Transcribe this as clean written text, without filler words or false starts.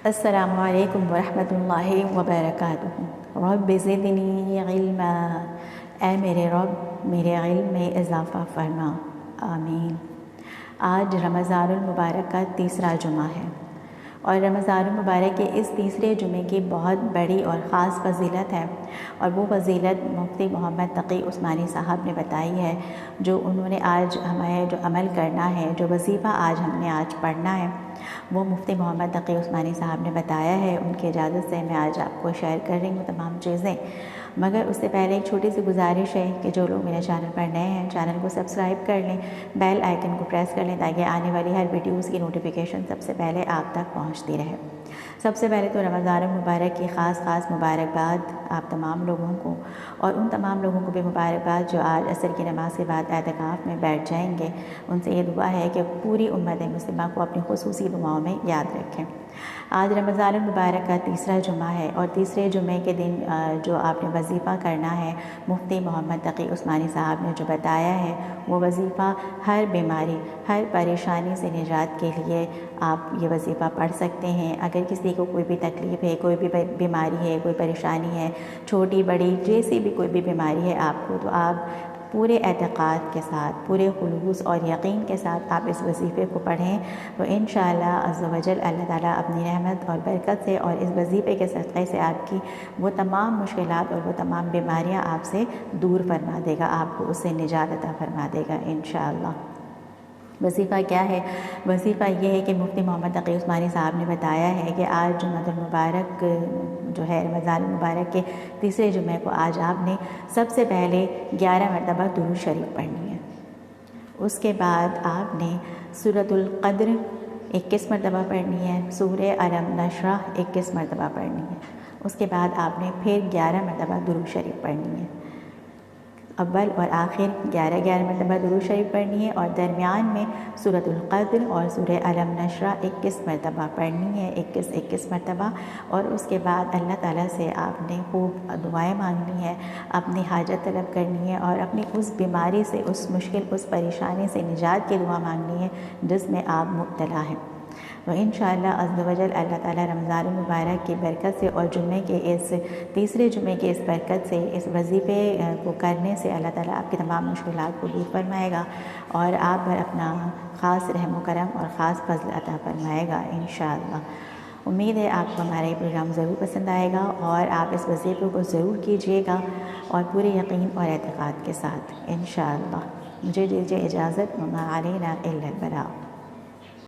السلام علیکم ورحمۃ اللہ وبرکاتہ۔ رب زدنی علما، اے میرے رب میرے علم میں اضافہ فرما، آمین۔ آج رمضان المبارک کا تیسرا جمعہ ہے اور رمضان المبارک کے اس تیسرے جمعے کی بہت بڑی اور خاص فضیلت ہے، اور وہ فضیلت مفتی محمد تقی عثمانی صاحب نے بتائی ہے، جو انہوں نے آج ہمیں جو عمل کرنا ہے، جو وظیفہ ہم نے آج پڑھنا ہے، وہ مفتی محمد تقی عثمانی صاحب نے بتایا ہے۔ ان کی اجازت سے میں آج آپ کو شیئر کر رہی ہوں تمام چیزیں، مگر اس سے پہلے ایک چھوٹی سی گزارش ہے کہ جو لوگ میرے چینل پر نئے ہیں چینل کو سبسکرائب کر لیں، بیل آئیکن کو پریس کر لیں تاکہ آنے والی ہر ویڈیوز کی نوٹیفیکیشن سب سے پہلے آپ تک پہنچتی رہے۔ سب سے پہلے تو رمضان المبارک کی خاص مبارکباد آپ تمام لوگوں کو، اور ان تمام لوگوں کو بھی مبارکباد جو آج عصر کی نماز کے بعد اعتکاف میں بیٹھ جائیں گے۔ ان سے یہ دعا ہے کہ پوری امت مسلمہ کو اپنی خصوصی دعاؤں میں یاد رکھیں۔ آج رمضان المبارک کا تیسرا جمعہ ہے، اور تیسرے جمعے کے دن جو آپ نے وظیفہ کرنا ہے، مفتی محمد تقی عثمانی صاحب نے جو بتایا ہے، وہ وظیفہ ہر بیماری، ہر پریشانی سے نجات کے لیے آپ یہ وظیفہ پڑھ سکتے ہیں۔ اگر کسی کو کوئی بھی تکلیف ہے، کوئی بھی بیماری ہے، کوئی پریشانی ہے، چھوٹی بڑی جیسی بھی کوئی بھی بیماری ہے آپ کو، تو آپ پورے اعتقاد کے ساتھ، پورے خلوص اور یقین کے ساتھ آپ اس وظیفے کو پڑھیں، تو انشاءاللہ عز و جل اللہ تعالیٰ اپنی رحمت اور برکت سے اور اس وظیفے کے صدقے سے آپ کی وہ تمام مشکلات اور وہ تمام بیماریاں آپ سے دور فرما دے گا، آپ کو اس سے نجات عطا فرما دے گا انشاءاللہ۔ وظیفہ کیا ہے؟ وظیفہ یہ ہے کہ مفتی محمد تقی عثمانی صاحب نے بتایا ہے کہ آج جمعۃ المبارک جو ہے، رمضان المبارک کے تیسرے جمعے کو آج آپ نے سب سے پہلے 11 مرتبہ درود شریف پڑھنی ہے۔ اس کے بعد آپ نے سورۃ القدر 21 مرتبہ پڑھنی ہے، سورہ الم نشرح 21 مرتبہ پڑھنی ہے۔ اس کے بعد آپ نے پھر 11 مرتبہ درود شریف پڑھنی ہے۔ اول اور آخر 11 مرتبہ درود شریف پڑھنی ہے، اور درمیان میں سورۃ القدر اور سورہ الم نشرح 21 مرتبہ پڑھنی ہے، 21 مرتبہ۔ اور اس کے بعد اللہ تعالیٰ سے آپ نے خوب دعائیں مانگنی ہے، اپنی حاجت طلب کرنی ہے، اور اپنی اس بیماری سے، اس مشکل، اس پریشانی سے نجات کی دعا مانگنی ہے جس میں آپ مبتلا ہیں۔ تو انشاءاللہ عز و جل اللہ تعالیٰ رمضان المبارک کی برکت سے اور جمعے کے اس تیسرے جمعے کی اس برکت سے، اس وظیفے کو کرنے سے اللہ تعالیٰ آپ کی تمام مشکلات کو دور فرمائے گا، اور آپ پر اپنا خاص رحم و کرم اور خاص فضل عطا فرمائے گا انشاءاللہ۔ امید ہے آپ کو ہمارا یہ پروگرام ضرور پسند آئے گا، اور آپ اس وظیفے کو ضرور کیجیے گا، اور پورے یقین اور اعتقاد کے ساتھ انشاءاللہ۔ مجھے دیجیے اجازت، وما علینا الا البلاغ۔